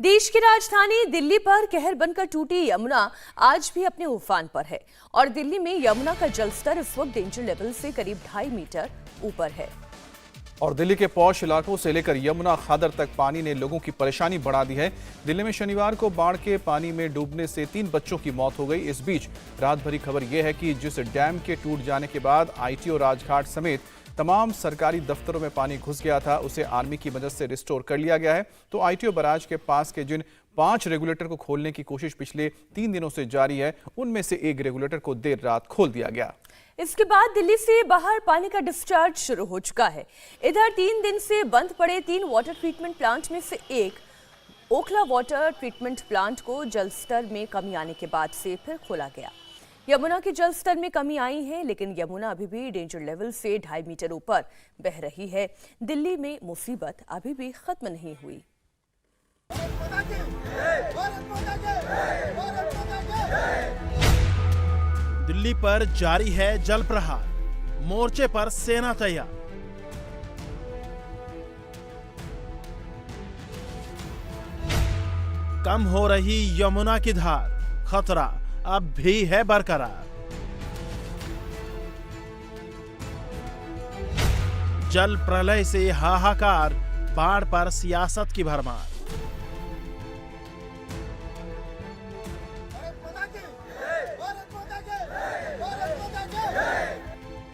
देश की राजधानी दिल्ली पर कहर बनकर टूटी यमुना आज भी अपने उफान पर है और दिल्ली में यमुना का जलस्तर इस वक्त डेंजर लेवल से करीब 2.5 मीटर ऊपर है। और दिल्ली के पौष इलाकों से लेकर यमुना खादर तक पानी ने लोगों की परेशानी बढ़ा दी है। दिल्ली में शनिवार को बाढ़ के पानी में डूबने से 3 बच्चों की मौत हो गई। इस बीच रात भरी खबर यह है कि जिस डैम के टूट जाने के बाद आईटीओ राजघाट समेत तमाम सरकारी दफ्तरों में पानी घुस गया था, उसे आर्मी की मदद से रिस्टोर कर लिया गया है। तो आईटीओ बैराज के पास के जिन 5 रेगुलेटर को खोलने की कोशिश पिछले 3 दिनों से जारी है, उनमें से एक रेगुलेटर को देर रात खोल दिया गया। इसके बाद दिल्ली से बाहर पानी का डिस्चार्ज शुरू हो चुका है। इधर 3 दिन से बंद पड़े 3 वाटर ट्रीटमेंट प्लांट में से एक ओखला वाटर ट्रीटमेंट प्लांट को जलस्तर में कमी आने के बाद से फिर खोला गया। यमुना के जलस्तर में कमी आई है, लेकिन यमुना अभी भी डेंजर लेवल से 2.5 मीटर ऊपर बह रही है। दिल्ली में मुसीबत अभी भी खत्म नहीं हुई। दिल्ली पर जारी है जल प्रहार, मोर्चे पर सेना तैयार। कम हो रही यमुना की धार, खतरा अब भी है बरकरार। जल प्रलय से हाहाकार, बाढ़ पर सियासत की भरमार।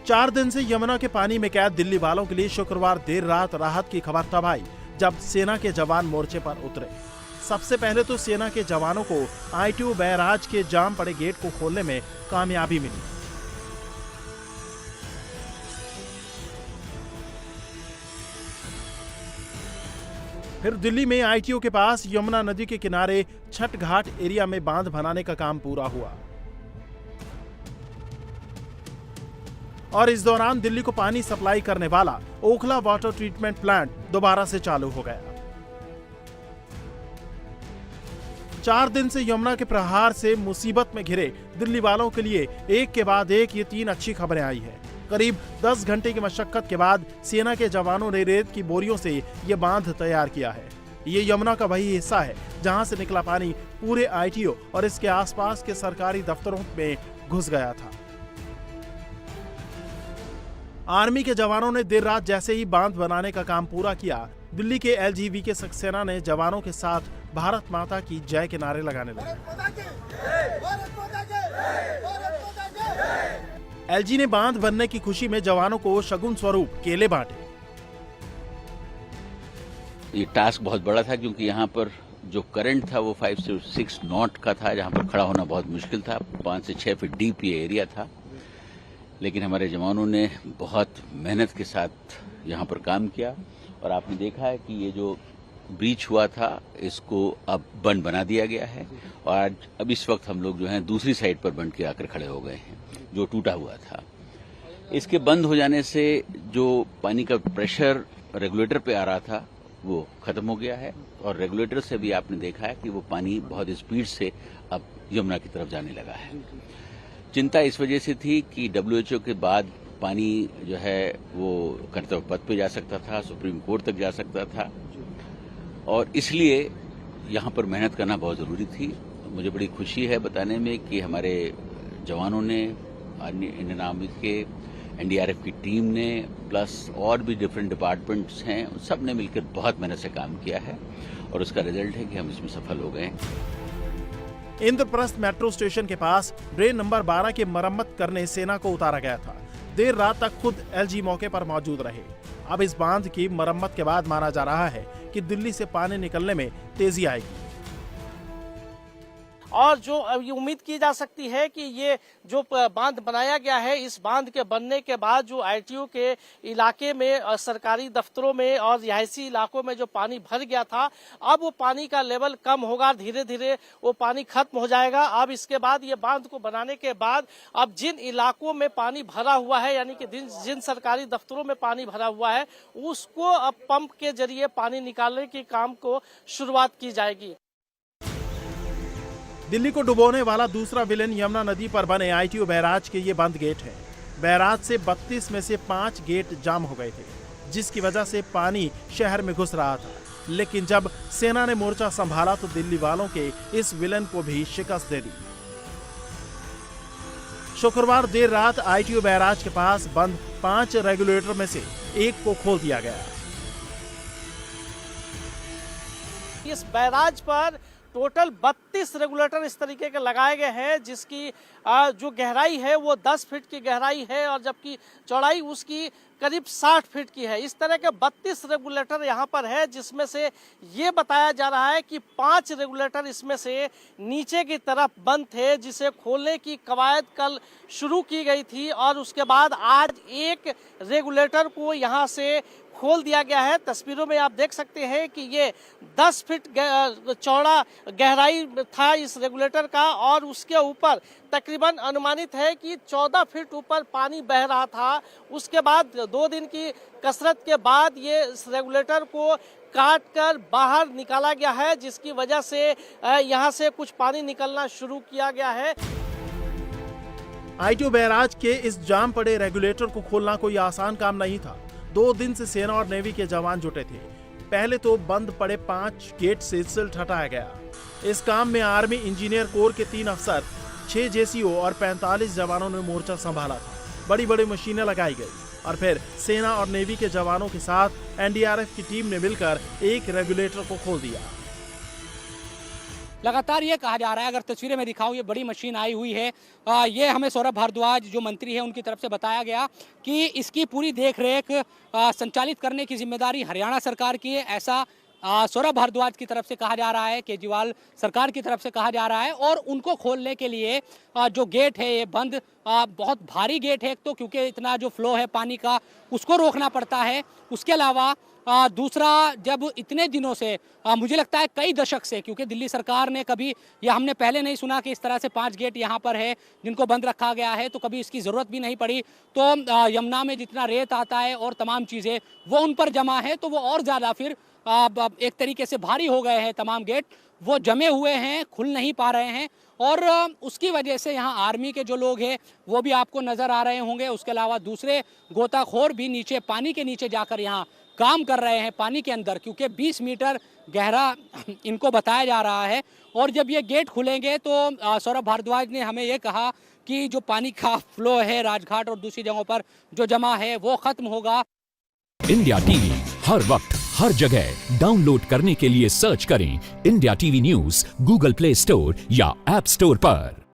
चार दिन से यमुना के पानी में कैद दिल्ली वालों के लिए शुक्रवार देर रात राहत की खबर तब आई जब सेना के जवान मोर्चे पर उतरे। सबसे पहले तो सेना के जवानों को आईटीओ बैराज के जाम पड़े गेट को खोलने में कामयाबी मिली। फिर दिल्ली में आईटीओ के पास यमुना नदी के किनारे छठ घाट एरिया में बांध बनाने का काम पूरा हुआ और इस दौरान दिल्ली को पानी सप्लाई करने वाला ओखला वाटर ट्रीटमेंट प्लांट दोबारा से चालू हो गया। 4 दिन से यमुना के प्रहार से मुसीबत में घिरे दिल्ली वालों के लिए एक के बाद एक ये 3 अच्छी खबरें आई हैं। करीब 10 घंटे की मशक्कत के बाद सेना के जवानों ने रेत की बोरियों से ये बांध तैयार किया है। ये यमुना का वही हिस्सा है जहां से निकला पानी पूरे आईटीओ और इसके आसपास के सरकारी दफ्तरों में घुस गया था। आर्मी के जवानों ने देर रात जैसे ही बांध बनाने का काम पूरा किया, दिल्ली के एलजीबी के सक्सेना ने जवानों के साथ भारत माता की जय के नारे लगाने लगे। एलजी ने बांध बनने की खुशी में जवानों को शगुन स्वरूप केले बांटे। ये टास्क बहुत बड़ा था क्योंकि यहाँ पर जो करंट था वो 5 से 6 नॉट का था, जहाँ पर खड़ा होना बहुत मुश्किल था। 5 से 6 फीट डीप ये एरिया था, लेकिन हमारे जवानों ने बहुत मेहनत के साथ यहाँ पर काम किया और आपने देखा है कि ये जो ब्रीच हुआ था इसको अब बंद बना दिया गया है और अब इस वक्त हम लोग जो हैं दूसरी साइड पर बंद के आकर खड़े हो गए हैं जो टूटा हुआ था। इसके बंद हो जाने से जो पानी का प्रेशर रेगुलेटर पे आ रहा था वो खत्म हो गया है और रेगुलेटर से भी आपने देखा है कि वो पानी बहुत स्पीड से अब यमुना की तरफ जाने लगा है। चिंता इस वजह से थी कि डब्ल्यूएचओ के बाद पानी जो है वो कर्तव्य पथ पे जा सकता था, सुप्रीम कोर्ट तक जा सकता था और इसलिए यहाँ पर मेहनत करना बहुत जरूरी थी। मुझे बड़ी खुशी है बताने में कि हमारे जवानों ने, इंडियन आर्मी के एनडीआरएफ की टीम ने, प्लस और भी डिफरेंट डिपार्टमेंट्स हैं, सब ने मिलकर बहुत मेहनत से काम किया है और उसका रिजल्ट है कि हम इसमें सफल हो गए हैं। इंद्रप्रस्थ मेट्रो स्टेशन के पास ड्रेन नंबर 12 की मरम्मत करने सेना को उतारा गया था। देर रात तक खुद एलजी मौके पर मौजूद रहे। अब इस बांध की मरम्मत के बाद माना जा रहा है कि दिल्ली से पानी निकलने में तेजी आएगी और जो ये उम्मीद की जा सकती है कि ये जो बांध बनाया गया है, इस बांध के बनने के बाद जो आईटीओ के इलाके में, सरकारी दफ्तरों में और रिहायशी इलाकों में जो पानी भर गया था, अब वो पानी का लेवल कम होगा, धीरे धीरे वो पानी खत्म हो जाएगा। अब इसके बाद ये बांध को बनाने के बाद अब जिन इलाकों में पानी भरा हुआ है, यानी कि जिन सरकारी दफ्तरों में पानी भरा हुआ है, उसको अब पंप के जरिए पानी निकालने के काम को शुरुआत की जाएगी। दिल्ली को डुबोने वाला दूसरा विलेन यमुना नदी पर बने आईटीओ बैराज के ये बंद गेट है। बैराज से 32 में से 5 गेट जाम हो गए थे, जिसकी वजह से पानी शहर में घुस रहा था। लेकिन जब सेना ने मोर्चा संभाला तो दिल्ली वालों के इस विलन को भी शिकस्त दे दी। शुक्रवार देर रात आईटीओ बैराज के पास बंद 5 रेगुलेटर में से एक को खोल दिया गया। इस बैराज पर टोटल 32 रेगुलेटर इस तरीके के लगाए गए हैं, जिसकी जो गहराई है वो 10 फीट की गहराई है और जबकि चौड़ाई उसकी करीब 60 फीट की है। इस तरह के 32 रेगुलेटर यहाँ पर है, जिसमें से ये बताया जा रहा है कि 5 रेगुलेटर इसमें से नीचे की तरफ बंद थे, जिसे खोलने की कवायद कल शुरू की गई थी और उसके बाद आज एक रेगुलेटर को यहाँ से खोल दिया गया है। तस्वीरों में आप देख सकते हैं कि ये 10 फीट चौड़ा गहराई था इस रेगुलेटर का और उसके ऊपर तकरीबन अनुमानित है कि 14 फीट ऊपर पानी बह रहा था। उसके बाद 2 दिन की कसरत के बाद ये इस रेगुलेटर को काट कर बाहर निकाला गया है, जिसकी वजह से यहाँ से कुछ पानी निकलना शुरू किया गया है। आईटीओ बैराज के इस जाम पड़े रेगुलेटर को खोलना कोई आसान काम नहीं था। 2 दिन से सेना और नेवी के जवान जुटे थे। पहले तो बंद पड़े 5 गेट से सिल्ट हटाया गया। इस काम में आर्मी इंजीनियर कोर के 3 अफसर, 6 जेसीओ और 45 जवानों ने मोर्चा संभाला था। बड़ी बड़ी मशीनें लगाई गई और फिर सेना और नेवी के जवानों के साथ एनडीआरएफ की टीम ने मिलकर एक रेगुलेटर को खोल दिया। लगातार ये कहा जा रहा है, अगर तस्वीरें में दिखाऊं, ये बड़ी मशीन आई हुई है। ये हमें सौरभ भारद्वाज जो मंत्री है उनकी तरफ से बताया गया कि इसकी पूरी देखरेख संचालित करने की जिम्मेदारी हरियाणा सरकार की है। ऐसा सौरभ भारद्वाज की तरफ से कहा जा रहा है, केजरीवाल सरकार की तरफ से कहा जा रहा है। और उनको खोलने के लिए जो गेट है ये बंद, बहुत भारी गेट है, तो क्योंकि इतना जो फ्लो है पानी का उसको रोकना पड़ता है। उसके अलावा दूसरा, जब इतने दिनों से मुझे लगता है कई दशक से, क्योंकि दिल्ली सरकार ने कभी, या हमने पहले नहीं सुना कि इस तरह से 5 गेट यहाँ पर है जिनको बंद रखा गया है, तो कभी इसकी ज़रूरत भी नहीं पड़ी। तो यमुना में जितना रेत आता है और तमाम चीज़ें वो उन पर जमा है, तो वो और ज़्यादा फिर एक तरीके से भारी हो गए हैं। तमाम गेट वो जमे हुए हैं, खुल नहीं पा रहे हैं और उसकी वजह से यहाँ आर्मी के जो लोग हैं वो भी आपको नज़र आ रहे होंगे। उसके अलावा दूसरे गोताखोर भी नीचे, पानी के नीचे जाकर यहाँ काम कर रहे हैं पानी के अंदर, क्योंकि 20 मीटर गहरा इनको बताया जा रहा है। और जब ये गेट खुलेंगे तो सौरभ भारद्वाज ने हमें ये कहा कि जो पानी का फ्लो है राजघाट और दूसरी जगहों पर जो जमा है वो खत्म होगा। इंडिया टीवी हर वक्त हर जगह डाउनलोड करने के लिए सर्च करें India TV news Google play store या ऐप स्टोर पर।